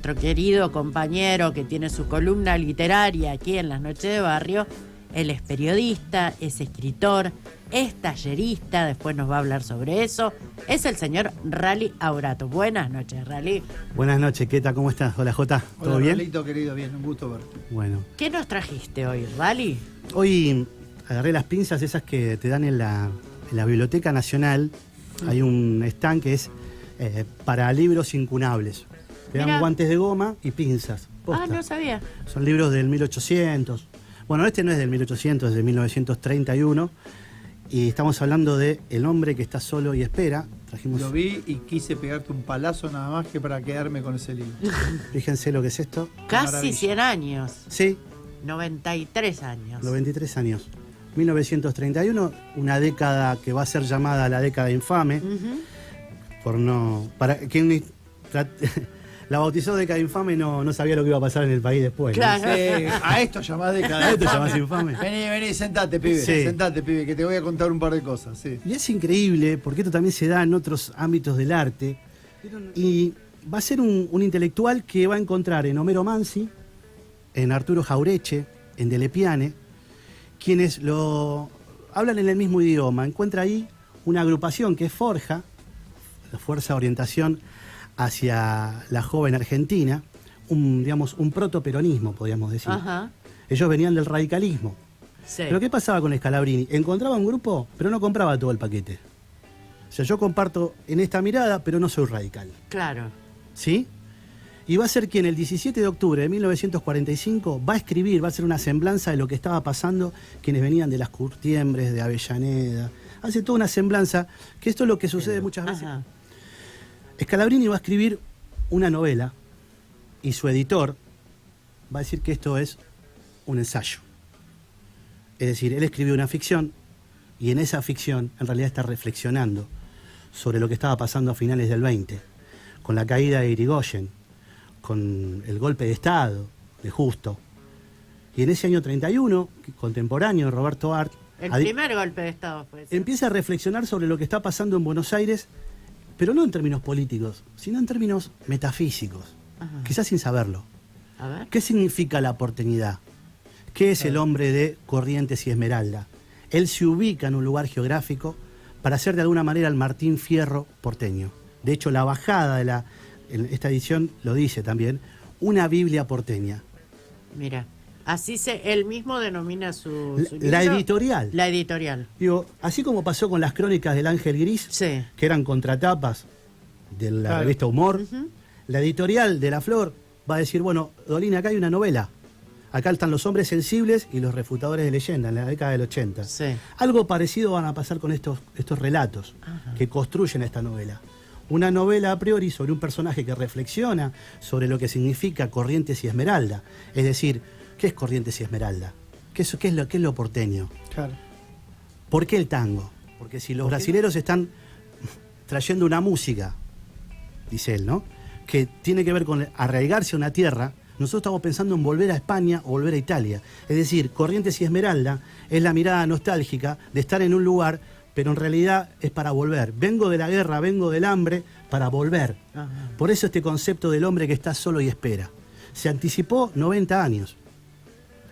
Nuestro querido compañero que tiene su columna literaria aquí en Las Noches de Barrio, él es periodista, es escritor, es tallerista, después nos va a hablar sobre eso. Es el señor Rally Aurato. Buenas noches, Rally. Buenas noches, Queta, ¿cómo estás? Hola, Jota, ¿todo Hola, bien? Ralito, querido, bien, un gusto verte. Bueno, ¿Qué nos trajiste hoy, Rally? hoy agarré las pinzas esas que te dan en la Biblioteca Nacional. Hay un stand que es para libros incunables. Te dan Mirá. guantes de goma y pinzas. Posta. Ah, no sabía. Son libros del 1800. Bueno, este no es del 1800, es de 1931. Y estamos hablando de El hombre que está solo y espera. Trajimos. Lo vi y quise pegarte un palazo nada más que para quedarme con ese libro. Fíjense lo que es esto. Casi maravilla. 100 años. Sí, 93 años. 93 años. 1931, una década que va a ser llamada la década infame. Ujú. Por no. Para quien la bautizó década infame no sabía lo que iba a pasar en el país después. ¿no? Claro. A esto llamás de ¿A cada esto llamás infame? Vení, sentate, pibe. Sí. Sentate, pibe, que te voy a contar un par de cosas. Sí. Y es increíble, porque esto también se da en otros ámbitos del arte. Y va a ser un intelectual que va a encontrar en Homero Mansi, en Arturo Jaureche, en Delepiane, quienes lo hablan en el mismo idioma. Encuentra ahí una agrupación que es Forja, la Fuerza de Orientación hacia la Joven Argentina, un protoperonismo, podríamos decir. Ajá. Ellos venían del radicalismo. Sí. Pero ¿qué pasaba con Scalabrini? Encontraba un grupo, pero no compraba todo el paquete. O sea, yo comparto en esta mirada, pero no soy radical. Claro. ¿Sí? Y va a ser quien el 17 de octubre de 1945 va a escribir, va a hacer una semblanza de lo que estaba pasando quienes venían de las Curtiembres, de Avellaneda. Hace toda una semblanza, que esto es lo que sucede muchas veces. Ajá. Scalabrini va a escribir una novela y su editor va a decir que esto es un ensayo. Es decir, él escribió una ficción y en esa ficción en realidad está reflexionando sobre lo que estaba pasando a finales del 20, con la caída de Irigoyen, con el golpe de Estado de Justo. Y en ese año 31, contemporáneo de Roberto Art, El primer golpe de Estado fue ese. empieza a reflexionar sobre lo que está pasando en Buenos Aires, pero no en términos políticos, sino en términos metafísicos, Ajá. quizás sin saberlo. A ver. ¿Qué significa la porteñidad? ¿Qué es el hombre de Corrientes y Esmeralda? Él se ubica en un lugar geográfico para ser de alguna manera el Martín Fierro porteño. De hecho, la bajada en esta edición lo dice también, una Biblia porteña. Mira. Así él mismo denomina su La libro. editorial. La editorial. Digo, así como pasó con las crónicas del Ángel Gris, Sí. que eran contratapas de la Claro. revista Humor, Ujú. la editorial de La Flor va a decir, bueno, Dolina, acá hay una novela. Acá están los hombres sensibles y los refutadores de leyenda en la década del 80. Sí. Algo parecido van a pasar con estos relatos Ajá. que construyen esta novela. Una novela a priori sobre un personaje que reflexiona sobre lo que significa Corrientes y Esmeralda. Es decir, ¿qué es Corrientes y Esmeralda? ¿Qué es lo porteño? Claro. ¿Por qué el tango? Porque si los brasileros están trayendo una música, dice él, ¿no?, que tiene que ver con arraigarse a una tierra, nosotros estamos pensando en volver a España o volver a Italia. Es decir, Corrientes y Esmeralda es la mirada nostálgica de estar en un lugar, pero en realidad es para volver. Vengo de la guerra, vengo del hambre, para volver. Ajá. Por eso este concepto del hombre que está solo y espera. Se anticipó 90 años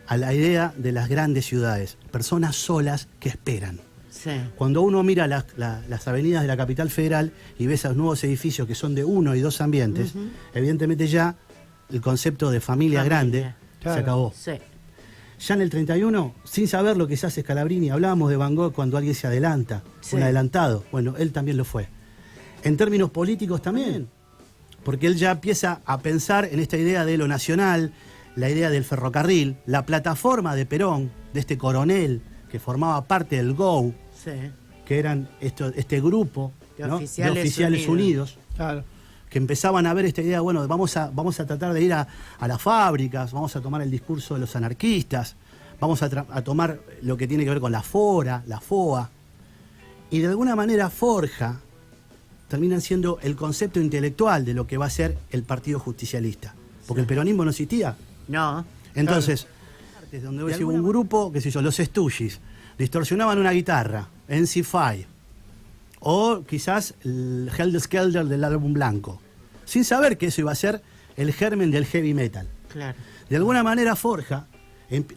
a la idea de las grandes ciudades, personas solas que esperan. Sí. Cuando uno mira las avenidas de la capital federal y ve esos nuevos edificios que son de 1 y 2 ambientes, Ujú. evidentemente ya el concepto de familia grande Claro. se acabó. Sí. Ya en el 31, sin saber lo que se hace Scalabrini, hablábamos de Van Gogh cuando alguien se adelanta, Sí. un adelantado. Bueno, él también lo fue. En términos políticos también, porque él ya empieza a pensar en esta idea de lo nacional, la idea del ferrocarril, la plataforma de Perón, de este coronel que formaba parte del GO, Sí. que eran este grupo, De ¿no?, oficiales de oficiales unidos. unidos, Claro. que empezaban a ver esta idea, bueno, vamos a tratar de ir a las fábricas, vamos a tomar el discurso de los anarquistas, vamos a tomar lo que tiene que ver con la FORA, la FOA, y de alguna manera forja, terminan siendo el concepto intelectual de lo que va a ser el Partido Justicialista, porque el peronismo no existía. No. Entonces, donde hubo un grupo, qué sé yo, los Stooges, distorsionaban una guitarra, NC5, o quizás el Helter Skelter del álbum blanco, sin saber que eso iba a ser el germen del heavy metal. Claro. De alguna manera Forja,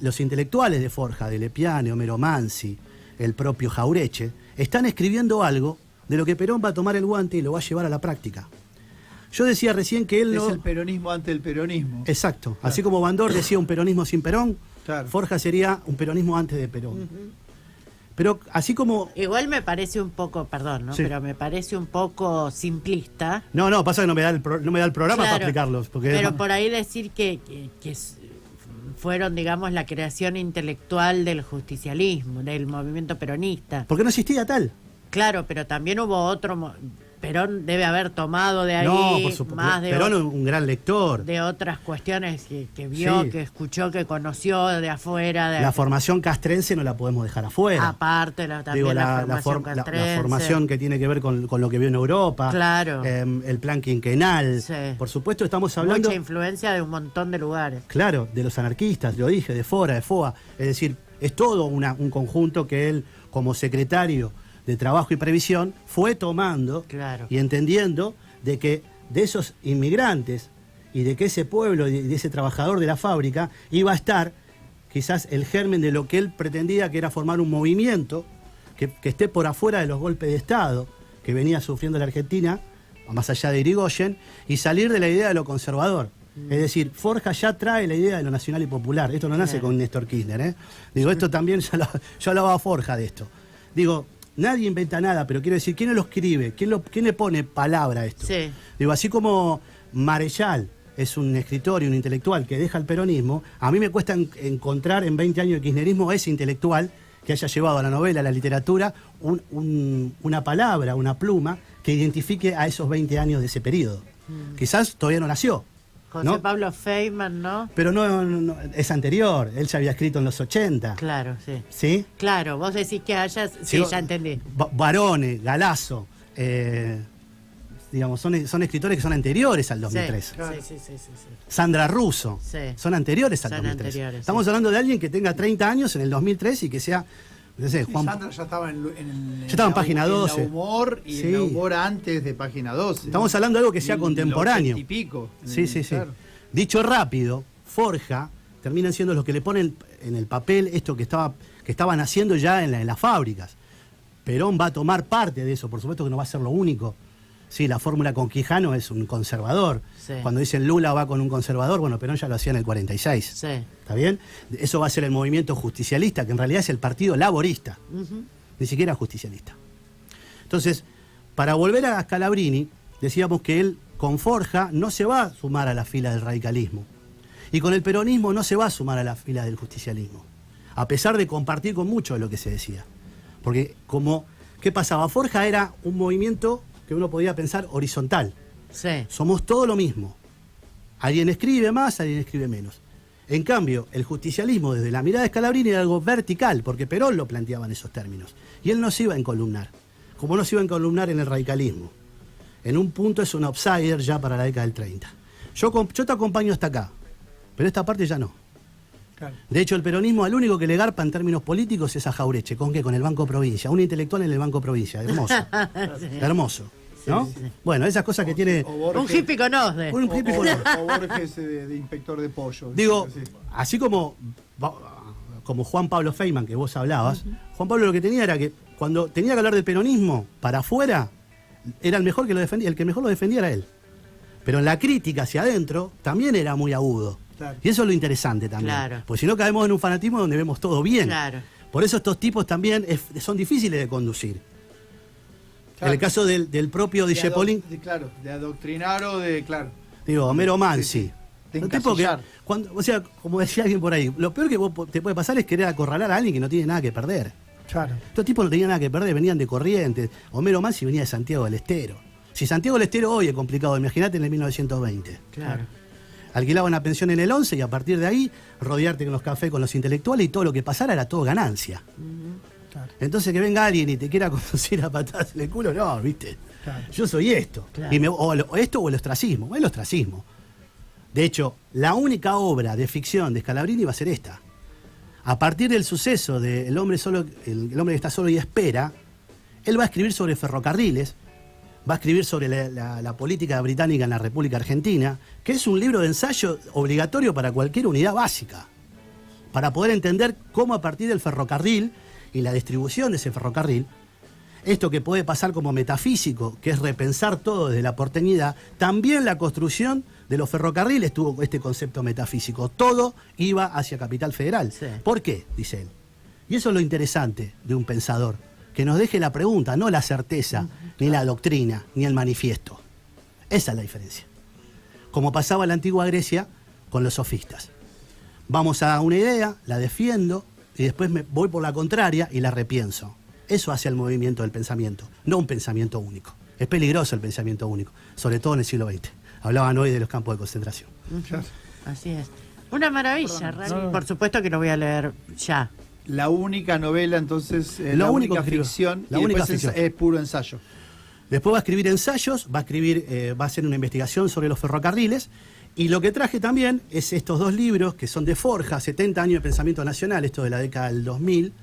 los intelectuales de Forja, de Lepiane, Homero Mansi, el propio Jaureche, están escribiendo algo de lo que Perón va a tomar el guante y lo va a llevar a la práctica. Yo decía recién que él no... Es el peronismo ante el peronismo. Exacto. Claro. Así como Bandor decía un peronismo sin Perón, Claro. Forja sería un peronismo antes de Perón. Pero así como... Igual me parece un poco, perdón, ¿no? Sí. Pero me parece un poco simplista. No, pasa que no me da el programa para Claro, explicarlos. Porque pero por ahí decir que fueron, digamos, la creación intelectual del justicialismo, del movimiento peronista. porque no existía tal. Claro, pero también hubo otro... Perón debe haber tomado de ahí No, por supuesto. más de, Perón un gran lector. de otras cuestiones que vio, Sí. que escuchó, que conoció de afuera. De La formación castrense no la podemos dejar afuera. aparte, también Digo, la la formación la castrense. formación que tiene que ver con lo que vio en Europa. Claro. El plan quinquenal. Sí. Por supuesto, estamos hablando... Mucha influencia de un montón de lugares. Claro, de los anarquistas, lo dije, de Fora, de FOA. Es decir, es todo un conjunto que él, como secretario de Trabajo y Previsión, fue tomando Claro. y entendiendo de que de esos inmigrantes y de que ese pueblo y de ese trabajador de la fábrica iba a estar quizás el germen de lo que él pretendía, que era formar un movimiento que esté por afuera de los golpes de Estado que venía sufriendo la Argentina, más allá de Irigoyen, y salir de la idea de lo conservador. Es decir, Forja ya trae la idea de lo nacional y popular. Esto no nace Claro. con Néstor Kirchner, ¿eh? Digo, esto también, yo hablaba a Forja de esto. Digo, nadie inventa nada, pero quiero decir, ¿quién lo escribe? ¿Quién le pone palabra a esto? Sí. Digo, así como Marechal es un escritor y un intelectual que deja el peronismo, a mí me cuesta encontrar en 20 años de kirchnerismo ese intelectual que haya llevado a la novela, a la literatura, una palabra, una pluma que identifique a esos 20 años de ese periodo. Quizás todavía no nació. José ¿no? Pablo Feynman, ¿no? Pero no, es anterior, él ya había escrito en los 80. Claro, sí. ¿Sí? Claro, vos decís que hayas... Sí, Digo, ya entendí. Barone, Galazo, digamos, son escritores que son anteriores al 2003. Sí, Claro. sí. Sandra Russo, Sí. son anteriores al Son 2003. anteriores, Estamos sí. hablando de alguien que tenga 30 años en el 2003 y que sea, no sé, Sí, Juan... Sandra ya estaba Ya estaba en página 12. En la humor y Sí. en la humor antes de página 12. Estamos hablando de algo que sea En contemporáneo. los 80 y pico. Sí. Claro. Dicho rápido, Forja terminan siendo los que le ponen en el papel esto que estaban haciendo ya en las fábricas. Perón va a tomar parte de eso, por supuesto que no va a ser lo único. Sí, la fórmula con Quijano es un conservador. Sí. Cuando dicen Lula va con un conservador, bueno, Perón ya lo hacía en el 46. Sí. ¿Está bien? Eso va a ser el movimiento justicialista, que en realidad es el partido laborista, Ujú. ni siquiera justicialista. Entonces, para volver a Scalabrini, decíamos que él con Forja no se va a sumar a la fila del radicalismo. Y con el peronismo no se va a sumar a la fila del justicialismo. A pesar de compartir con mucho de lo que se decía. Porque ¿qué pasaba? Forja era un movimiento que uno podía pensar horizontal. Sí. Somos todo lo mismo. Alguien escribe más, alguien escribe menos. En cambio, el justicialismo desde la mirada de Scalabrini era algo vertical, porque Perón lo planteaba en esos términos. Y él no se iba a encolumnar, como no se iba a encolumnar en el radicalismo. En un punto es un outsider ya para la década del 30. Yo te acompaño hasta acá, pero esta parte ya no. Claro. De hecho, el peronismo al único que le garpa en términos políticos es a Jaureche. ¿Con qué? Con el Banco Provincia. Un intelectual en el Banco Provincia. Hermoso. Hermoso. ¿no? Sí, sí. Bueno, esas cosas que tiene... O Borges, Un hippie con osde. Un hippie con osde. o Borges de inspector de pollo. Digo, Sí. así como Juan Pablo Feynman, que vos hablabas, Juan Pablo lo que tenía era que cuando tenía que hablar del peronismo para afuera, era el mejor que lo defendía, el que mejor lo defendía era él. Pero en la crítica hacia adentro también era muy agudo. Claro. Y eso es lo interesante también. Claro. Porque si no caemos en un fanatismo donde vemos todo bien. Claro. Por eso estos tipos también son difíciles de conducir. Claro. En el caso del propio De Dijepolín, claro, de adoctrinar o de, claro. digo, Homero Mansi. Sí, sí. De Un tipo que, encasillar. o sea, como decía alguien por ahí, lo peor que te puede pasar es querer acorralar a alguien que no tiene nada que perder. Claro. Estos tipos no tenían nada que perder, venían de Corrientes. Homero Mansi venía de Santiago del Estero. Si Santiago del Estero hoy es complicado, imagínate en el 1920. Claro. Alquilaba una pensión en el 11 y a partir de ahí rodearte con los cafés con los intelectuales y todo lo que pasara era todo ganancia. Claro. Entonces que venga alguien y te quiera conducir a patadas en el culo, no, viste. Claro. Yo soy esto. Claro. Y o esto o el ostracismo. El ostracismo. De hecho, la única obra de ficción de Scalabrini va a ser esta. A partir del suceso de el hombre que está solo y espera, él va a escribir sobre ferrocarriles, va a escribir sobre la política británica en la República Argentina, que es un libro de ensayo obligatorio para cualquier unidad básica, para poder entender cómo a partir del ferrocarril y la distribución de ese ferrocarril, esto que puede pasar como metafísico, que es repensar todo desde la porteñidad, también la construcción de los ferrocarriles tuvo este concepto metafísico. Todo iba hacia Capital Federal. Sí. ¿Por qué? Dice él. Y eso es lo interesante de un pensador, que nos deje la pregunta, no la certeza, ni la doctrina, ni el manifiesto. Esa es la diferencia. Como pasaba en la antigua Grecia con los sofistas. Vamos a una idea, la defiendo, y después me voy por la contraria y la repienso. Eso hace el movimiento del pensamiento, no un pensamiento único. Es peligroso el pensamiento único, sobre todo en el siglo XX. Hablaban hoy de los campos de concentración. Claro. Así es. Una maravilla, Perdón. Rally. No. Por supuesto que lo voy a leer ya. La única novela, entonces, Lo la único única que escribió. ficción, La y única después ficción. es puro ensayo. Después va a escribir ensayos, va a hacer una investigación sobre los ferrocarriles. Y lo que traje también es estos dos libros que son de Forja, 70 años de pensamiento nacional, esto de la década del 2000,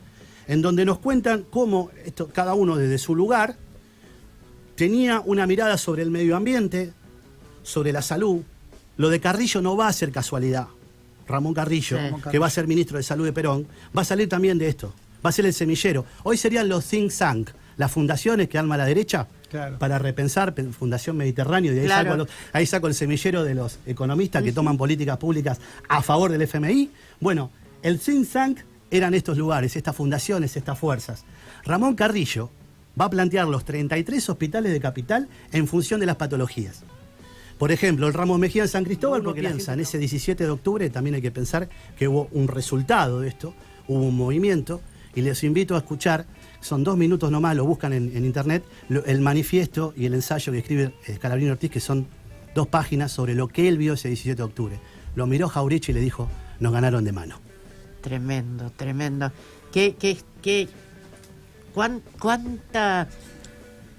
en donde nos cuentan cómo cada uno desde su lugar tenía una mirada sobre el medio ambiente, sobre la salud. Lo de Carrillo no va a ser casualidad. Ramón Carrillo, Sí. que va a ser ministro de Salud de Perón, va a salir también de esto. Va a ser el semillero. Hoy serían los think tank, las fundaciones que arma la derecha, Claro. para repensar Fundación Mediterráneo, y de ahí, Claro. ahí saco el semillero de los economistas que toman políticas públicas a favor del FMI. Bueno, el think tank eran estos lugares, estas fundaciones, estas fuerzas. Ramón Carrillo va a plantear los 33 hospitales de Capital en función de las patologías. Por ejemplo, el Ramos Mejía en San Cristóbal, porque piensa en ese 17 de octubre, también hay que pensar que hubo un resultado de esto, hubo un movimiento, y les invito a escuchar, son 2 minutos nomás, lo buscan en internet, el manifiesto y el ensayo que escribe Scalabrini Ortiz, que son 2 páginas sobre lo que él vio ese 17 de octubre. Lo miró Jauretche y le dijo, nos ganaron de mano. Tremendo, tremendo.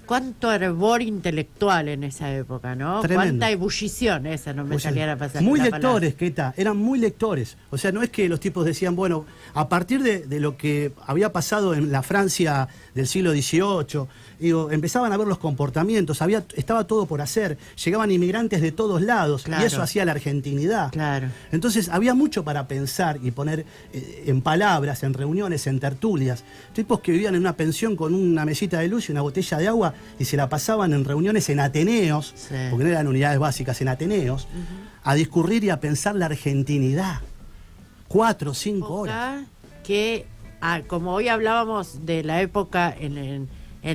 Cuánto hervor intelectual en esa época, ¿no? Tremendo. Cuánta ebullición, esa no me O sea, salía la pasar. muy la lectores, Queta, eran muy lectores. O sea, no es que los tipos decían, bueno, a partir de lo que había pasado en la Francia del siglo XVIII, digo, empezaban a ver los comportamientos, estaba todo por hacer, llegaban inmigrantes de todos lados, Claro. y eso hacía la argentinidad. Claro. Entonces había mucho para pensar y poner en palabras, en reuniones, en tertulias. Tipos que vivían en una pensión con una mesita de luz y una botella de agua y se la pasaban en reuniones en Ateneos, Sí. porque no eran unidades básicas, en Ateneos, a discurrir y a pensar la argentinidad. 4 o 5 horas. Que, como hoy hablábamos de la época en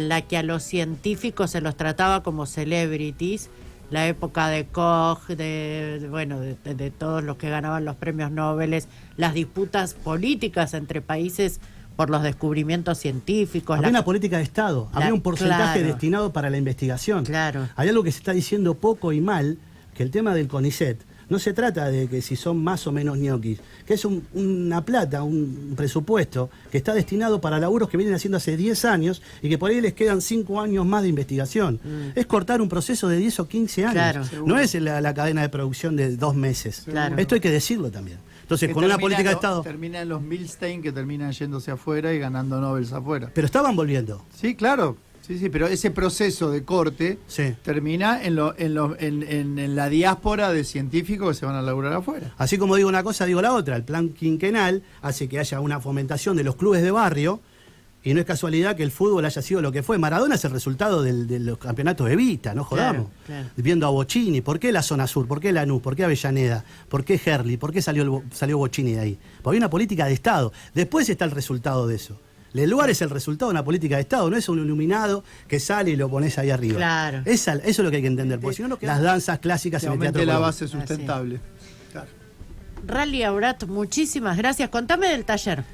la que a los científicos se los trataba como celebrities, la época de Koch, de todos los que ganaban los premios Nobel, las disputas políticas entre países por los descubrimientos científicos. Había una política de Estado, había un porcentaje claro. destinado para la investigación. Claro. Hay algo que se está diciendo poco y mal, que el tema del CONICET no se trata de que si son más o menos ñoquis, que es una plata, un presupuesto que está destinado para laburos que vienen haciendo hace 10 años y que por ahí les quedan 5 años más de investigación. Es cortar un proceso de 10 o 15 años. Claro. No es la cadena de producción de 2 meses. Claro. Esto hay que decirlo también. Entonces, Que con una termina política de lo- Estado... Terminan los Milstein que terminan yéndose afuera y ganando Nobel afuera. Pero estaban volviendo. Sí, claro. Sí, pero ese proceso de corte Sí. termina en la diáspora de científicos que se van a laburar afuera. Así como digo una cosa, digo la otra. El plan quinquenal hace que haya una fomentación de los clubes de barrio, y no es casualidad que el fútbol haya sido lo que fue. Maradona es el resultado de los campeonatos de Vita, no jodamos. Claro. Viendo a Bocini, ¿por qué la zona sur? ¿Por qué Lanús? ¿Por qué Avellaneda? ¿Por qué Herli? ¿Por qué salió Bocini de ahí? Porque hay una política de Estado. Después está el resultado de eso. El lugar es el resultado de una política de Estado, no es un iluminado que sale y lo pones ahí arriba. Claro. Eso es lo que hay que entender, porque si no, las danzas clásicas Que en el aumente teatro la colón. base sustentable. Claro. Rally Aurat, muchísimas gracias. Contame del taller.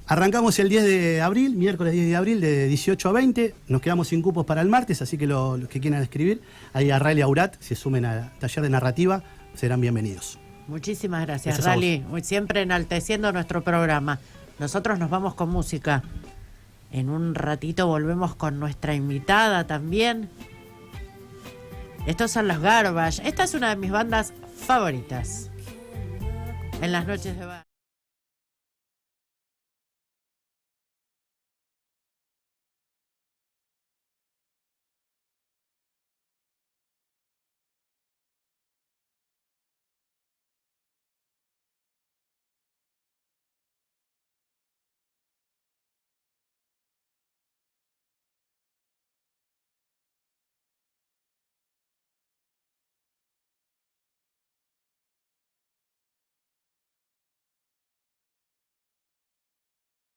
Arrancamos el 10 de abril, miércoles 10 de abril, de 18 a 20. Nos quedamos sin cupos para el martes, así que los que quieran escribir, ahí a Rally Aurat, se sumen al taller de narrativa, serán bienvenidos. Muchísimas gracias, Gracias a Rally. Siempre enalteciendo nuestro programa. Nosotros nos vamos con música. En un ratito volvemos con nuestra invitada también. Estos son los Garbage. Esta es una de mis bandas favoritas. En las noches de bar.